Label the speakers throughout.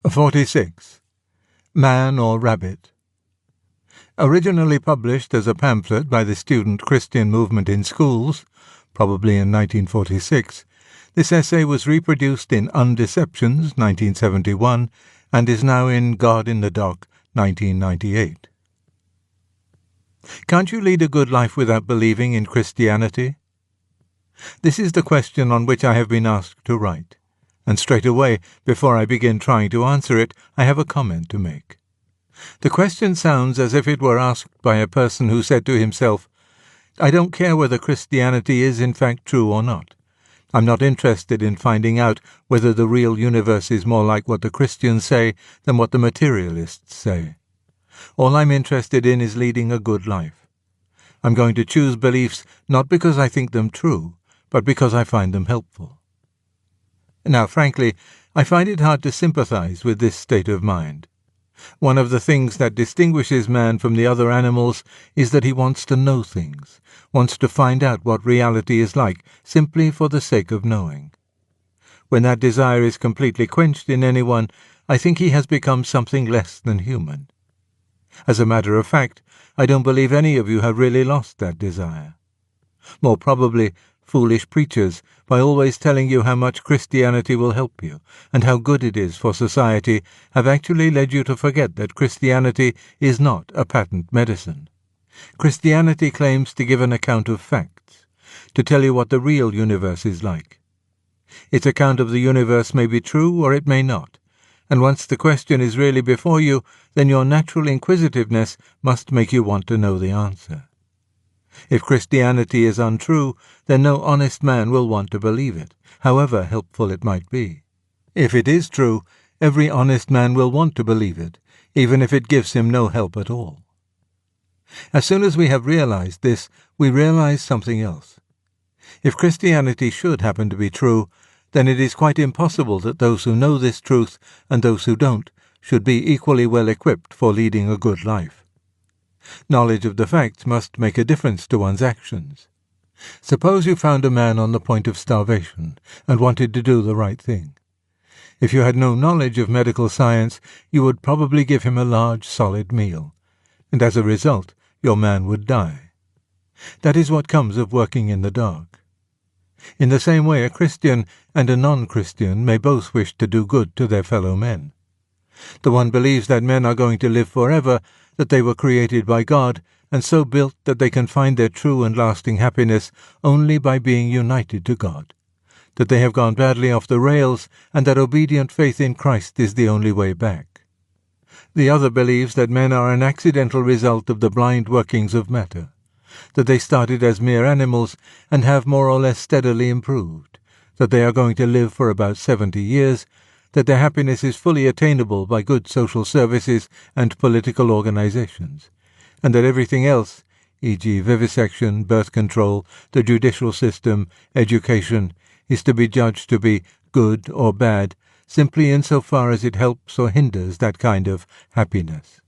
Speaker 1: 46. Man or Rabbit. Originally published as a pamphlet by the student Christian movement in schools, probably in 1946, this essay was reproduced in Undeceptions, 1971, and is now in God in the Dock, 1998. Can't you lead a good life without believing in Christianity? This is the question on which I have been asked to write, and straight away, before I begin trying to answer it, I have a comment to make. The question sounds as if it were asked by a person who said to himself, "I don't care whether Christianity is in fact true or not. I'm not interested in finding out whether the real universe is more like what the Christians say than what the materialists say. All I'm interested in is leading a good life. I'm going to choose beliefs not because I think them true, but because I find them helpful." Now, frankly, I find it hard to sympathize with this state of mind. One of the things that distinguishes man from the other animals is that he wants to know things, wants to find out what reality is like, simply for the sake of knowing. When that desire is completely quenched in anyone, I think he has become something less than human. As a matter of fact, I don't believe any of you have really lost that desire. More probably, foolish preachers, by always telling you how much Christianity will help you, and how good it is for society, have actually led you to forget that Christianity is not a patent medicine. Christianity claims to give an account of facts, to tell you what the real universe is like. Its account of the universe may be true or it may not, and once the question is really before you, then your natural inquisitiveness must make you want to know the answer. If Christianity is untrue, then no honest man will want to believe it, however helpful it might be. If it is true, every honest man will want to believe it, even if it gives him no help at all. As soon as we have realized this, we realize something else. If Christianity should happen to be true, then it is quite impossible that those who know this truth and those who don't should be equally well equipped for leading a good life. Knowledge of the facts must make a difference to one's actions. Suppose you found a man on the point of starvation and wanted to do the right thing. If you had no knowledge of medical science, you would probably give him a large, solid meal, and as a result, your man would die. That is what comes of working in the dark. In the same way, a Christian and a non-Christian may both wish to do good to their fellow men. The one believes that men are going to live forever, that they were created by God, and so built that they can find their true and lasting happiness only by being united to God, that they have gone badly off the rails, and that obedient faith in Christ is the only way back. The other believes that men are an accidental result of the blind workings of matter, that they started as mere animals and have more or less steadily improved, that they are going to live for about 70 years, that their happiness is fully attainable by good social services and political organizations, and that everything else, e.g. vivisection, birth control, the judicial system, education, is to be judged to be good or bad, simply insofar as it helps or hinders that kind of happiness.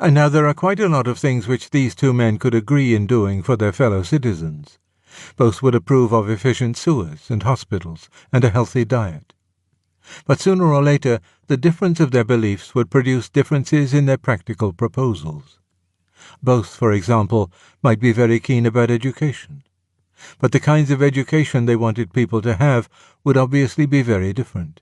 Speaker 1: And now there are quite a lot of things which these two men could agree in doing for their fellow citizens. Both would approve of efficient sewers and hospitals and a healthy diet. But sooner or later, the difference of their beliefs would produce differences in their practical proposals. Both, for example, might be very keen about education. But the kinds of education they wanted people to have would obviously be very different.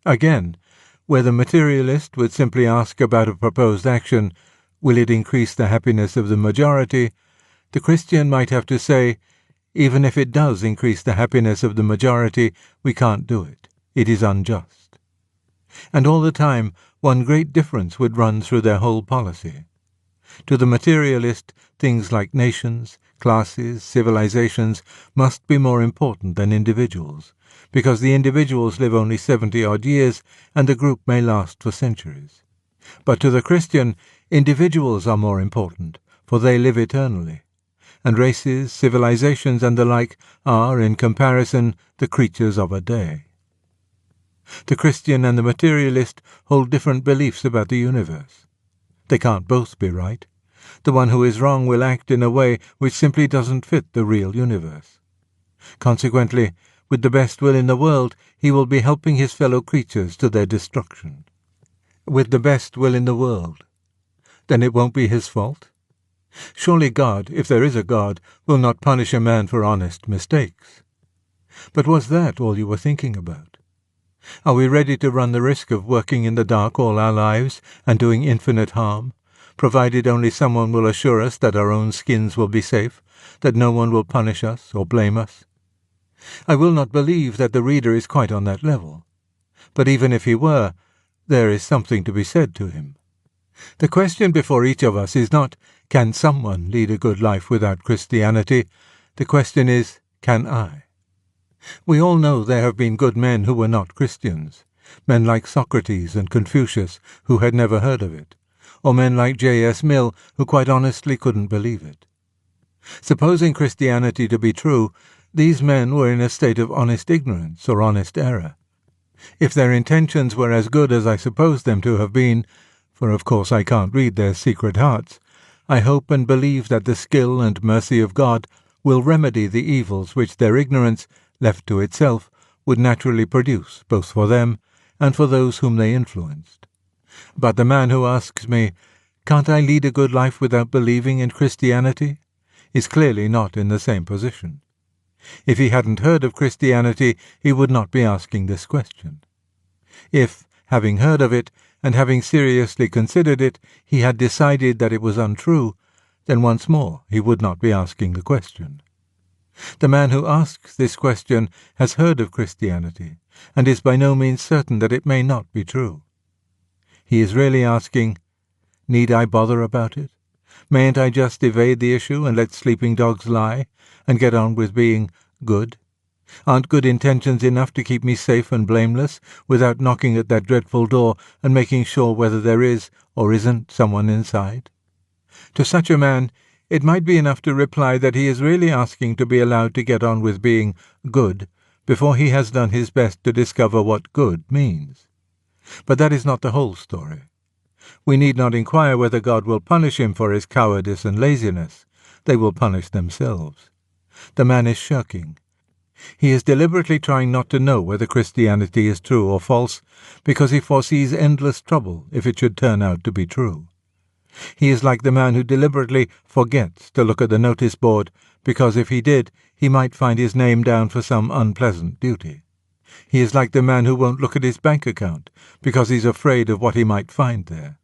Speaker 1: Again, where the materialist would simply ask about a proposed action, will it increase the happiness of the majority? The Christian might have to say, even if it does increase the happiness of the majority, we can't do it. It is unjust. And all the time, one great difference would run through their whole policy. To the materialist, things like nations, classes, civilizations must be more important than individuals, because the individuals live only 70-odd years and the group may last for centuries. But to the Christian, individuals are more important, for they live eternally, and races, civilizations, and the like are, in comparison, the creatures of a day. The Christian and the materialist hold different beliefs about the universe. They can't both be right. The one who is wrong will act in a way which simply doesn't fit the real universe. Consequently, with the best will in the world, he will be helping his fellow creatures to their destruction. with the best will in the world, then it won't be his fault? Surely God, if there is a God, will not punish a man for honest mistakes. But was that all you were thinking about? Are we ready to run the risk of working in the dark all our lives and doing infinite harm, provided only someone will assure us that our own skins will be safe, that no one will punish us or blame us? I will not believe that the reader is quite on that level. But even if he were, there is something to be said to him. The question before each of us is not, can someone lead a good life without Christianity? The question is, can I? We all know there have been good men who were not Christians, men like Socrates and Confucius who had never heard of it, or men like J.S. Mill who quite honestly couldn't believe it. Supposing Christianity to be true, these men were in a state of honest ignorance or honest error. If their intentions were as good as I suppose them to have been, for of course I can't read their secret hearts, I hope and believe that the skill and mercy of God will remedy the evils which their ignorance, left to itself, would naturally produce, both for them and for those whom they influenced. But the man who asks me, can't I lead a good life without believing in Christianity, is clearly not in the same position. If he hadn't heard of Christianity, he would not be asking this question. If, having heard of it, and having seriously considered it, he had decided that it was untrue, then once more he would not be asking the question. The man who asks this question has heard of Christianity, and is by no means certain that it may not be true. He is really asking, need I bother about it? Mayn't I just evade the issue and let sleeping dogs lie, and get on with being good? Aren't good intentions enough to keep me safe and blameless, without knocking at that dreadful door and making sure whether there is or isn't someone inside? To such a man, it might be enough to reply that he is really asking to be allowed to get on with being good before he has done his best to discover what good means. But that is not the whole story. We need not inquire whether God will punish him for his cowardice and laziness. They will punish themselves. The man is shirking. He is deliberately trying not to know whether Christianity is true or false, because he foresees endless trouble if it should turn out to be true. He is like the man who deliberately forgets to look at the notice board, because if he did, he might find his name down for some unpleasant duty. He is like the man who won't look at his bank account, because he's afraid of what he might find there.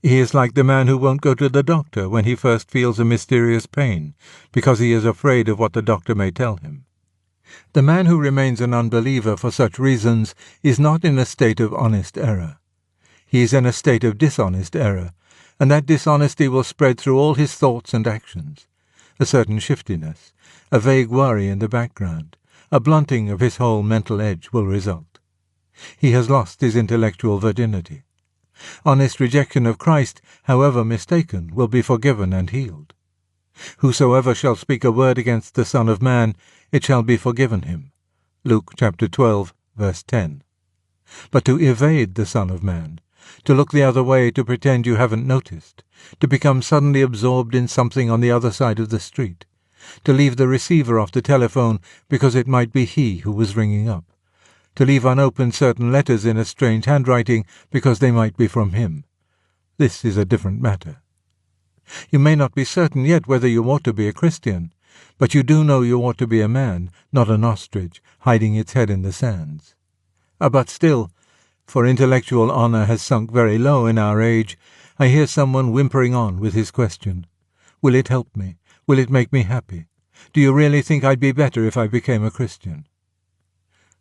Speaker 1: He is like the man who won't go to the doctor when he first feels a mysterious pain, because he is afraid of what the doctor may tell him. The man who remains an unbeliever for such reasons is not in a state of honest error. He is in a state of dishonest error, and that dishonesty will spread through all his thoughts and actions. A certain shiftiness, a vague worry in the background, a blunting of his whole mental edge will result. He has lost his intellectual virginity. Honest rejection of Christ, however mistaken, will be forgiven and healed. Whosoever shall speak a word against the Son of Man, it shall be forgiven him. Luke chapter 12, verse 10. But to evade the Son of Man, to look the other way, to pretend you haven't noticed, to become suddenly absorbed in something on the other side of the street, to leave the receiver off the telephone because it might be he who was ringing up, to leave unopened certain letters in a strange handwriting because they might be from him. This is a different matter. You may not be certain yet whether you ought to be a Christian, but you do know you ought to be a man, not an ostrich, hiding its head in the sands. But still, for intellectual honor has sunk very low in our age, I hear someone whimpering on with his question. Will it help me? Will it make me happy? Do you really think I'd be better if I became a Christian?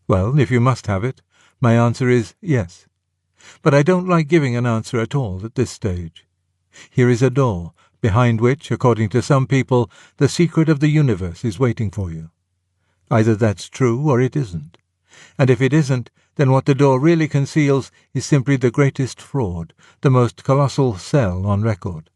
Speaker 1: Well, if you must have it, my answer is yes. But I don't like giving an answer at all at this stage. Here is a door, behind which, according to some people, the secret of the universe is waiting for you. Either that's true or it isn't. And if it isn't, then what the door really conceals is simply the greatest fraud, the most colossal sell on record.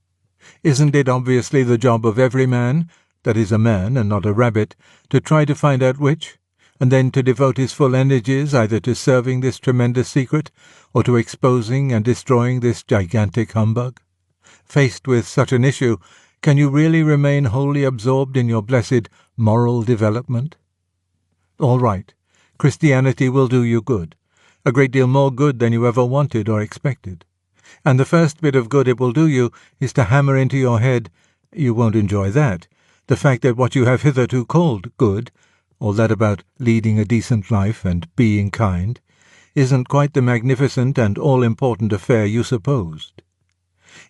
Speaker 1: Isn't it obviously the job of every man, that is a man and not a rabbit, to try to find out which, and then to devote his full energies either to serving this tremendous secret or to exposing and destroying this gigantic humbug? Faced with such an issue, can you really remain wholly absorbed in your blessed moral development? All right, Christianity will do you good, a great deal more good than you ever wanted or expected. And the first bit of good it will do you is to hammer into your head, you won't enjoy that, the fact that what you have hitherto called good, all that about leading a decent life and being kind, isn't quite the magnificent and all-important affair you supposed.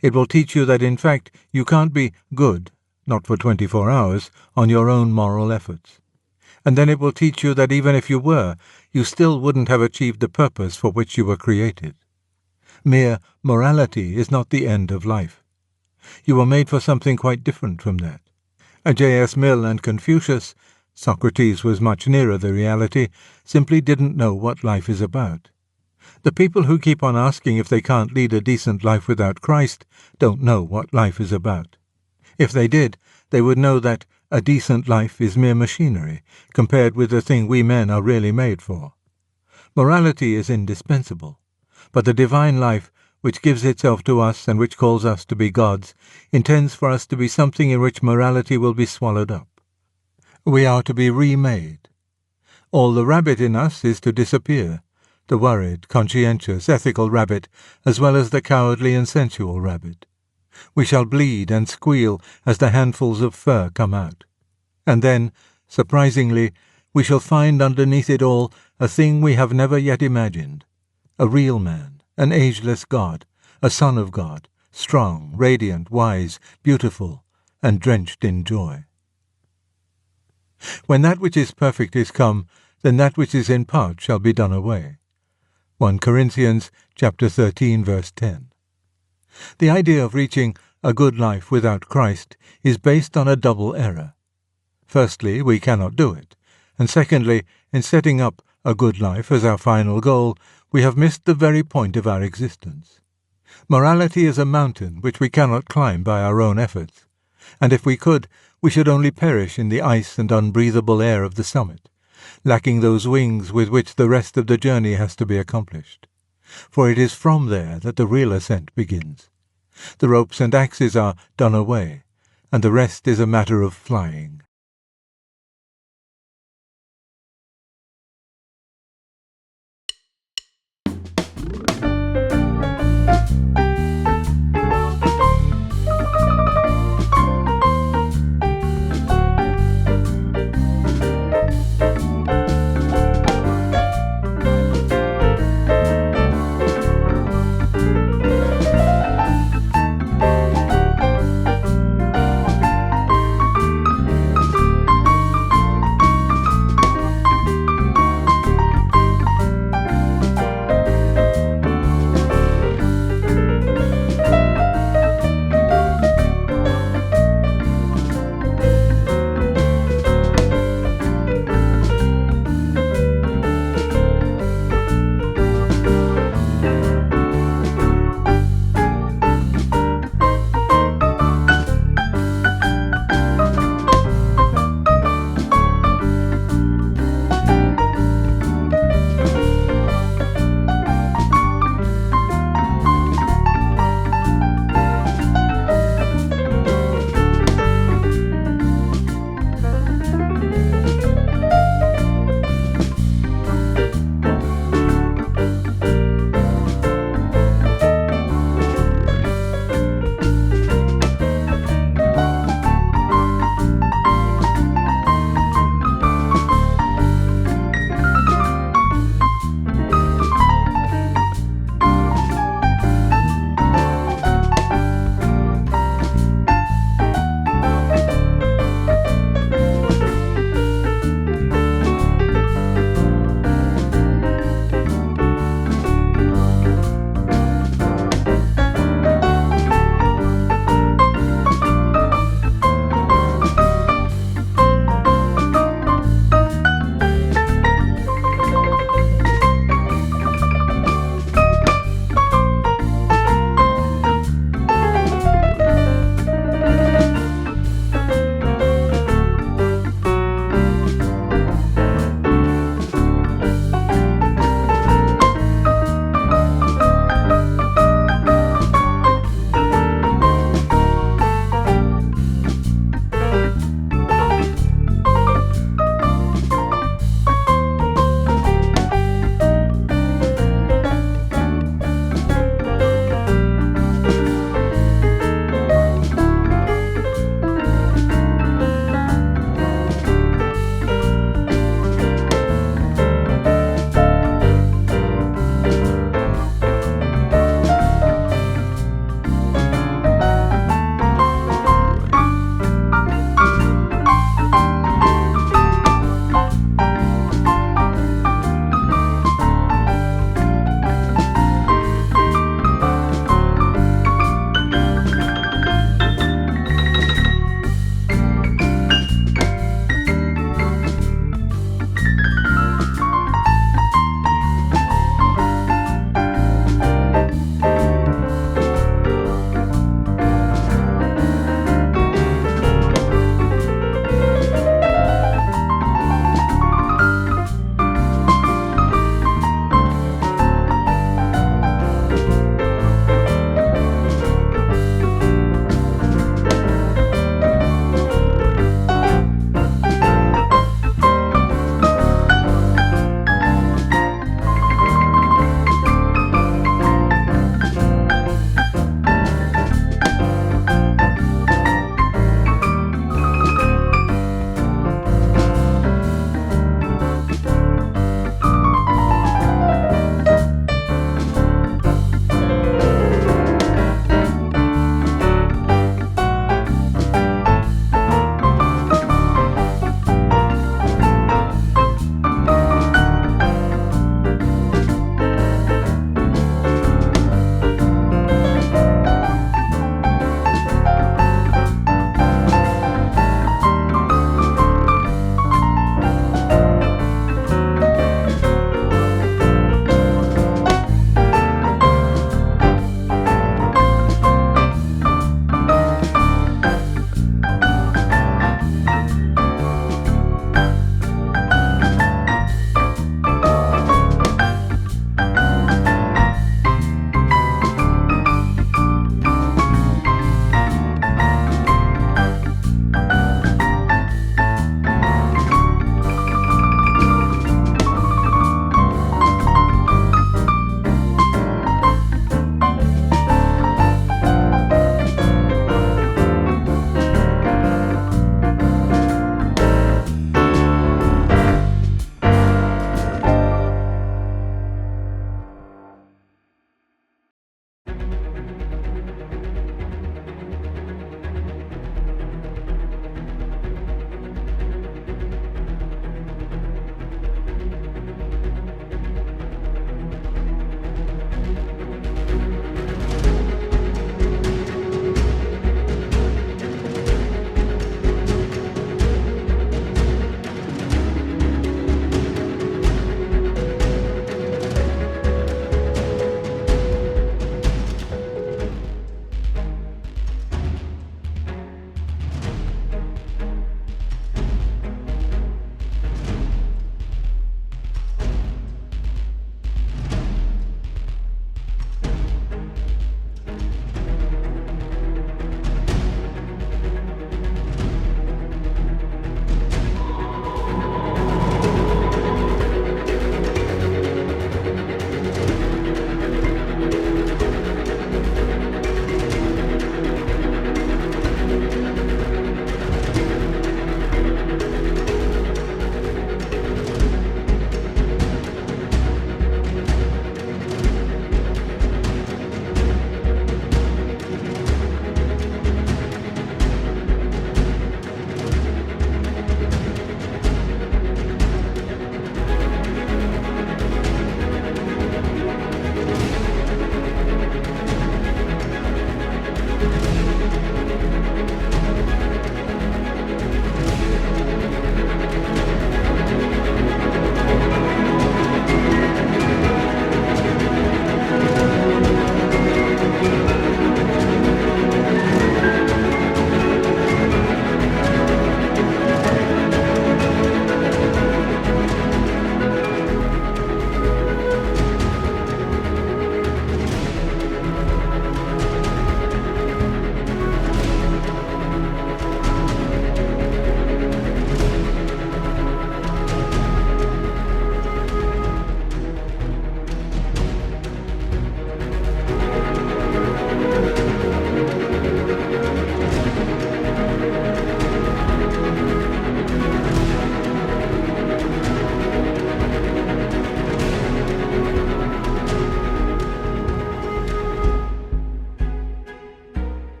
Speaker 1: It will teach you that in fact you can't be good, not for 24 hours, on your own moral efforts. And then it will teach you that even if you were, you still wouldn't have achieved the purpose for which you were created. Mere morality is not the end of life. You were made for something quite different from that. J.S. Mill and Confucius, Socrates was much nearer the reality, simply didn't know what life is about. The people who keep on asking if they can't lead a decent life without Christ don't know what life is about. If they did, they would know that a decent life is mere machinery compared with the thing we men are really made for. Morality is indispensable, but the divine life, which gives itself to us and which calls us to be gods, intends for us to be something in which morality will be swallowed up. We are to be remade. All the rabbit in us is to disappear, the worried, conscientious, ethical rabbit, as well as the cowardly and sensual rabbit. We shall bleed and squeal as the handfuls of fur come out. And then, surprisingly, we shall find underneath it all a thing we have never yet imagined, a real man, an ageless God, a son of God, strong, radiant, wise, beautiful, and drenched in joy. When that which is perfect is come, then that which is in part shall be done away. 1 Corinthians chapter 13, verse 10. The idea of reaching a good life without Christ is based on a double error. Firstly, we cannot do it, and secondly, in setting up a good life as our final goal, we have missed the very point of our existence. Morality is a mountain which we cannot climb by our own efforts, and if we could, we should only perish in the ice and unbreathable air of the summit, lacking those wings with which the rest of the journey has to be accomplished. For it is from there that the real ascent begins. The ropes and axes are done away, and the rest is a matter of flying.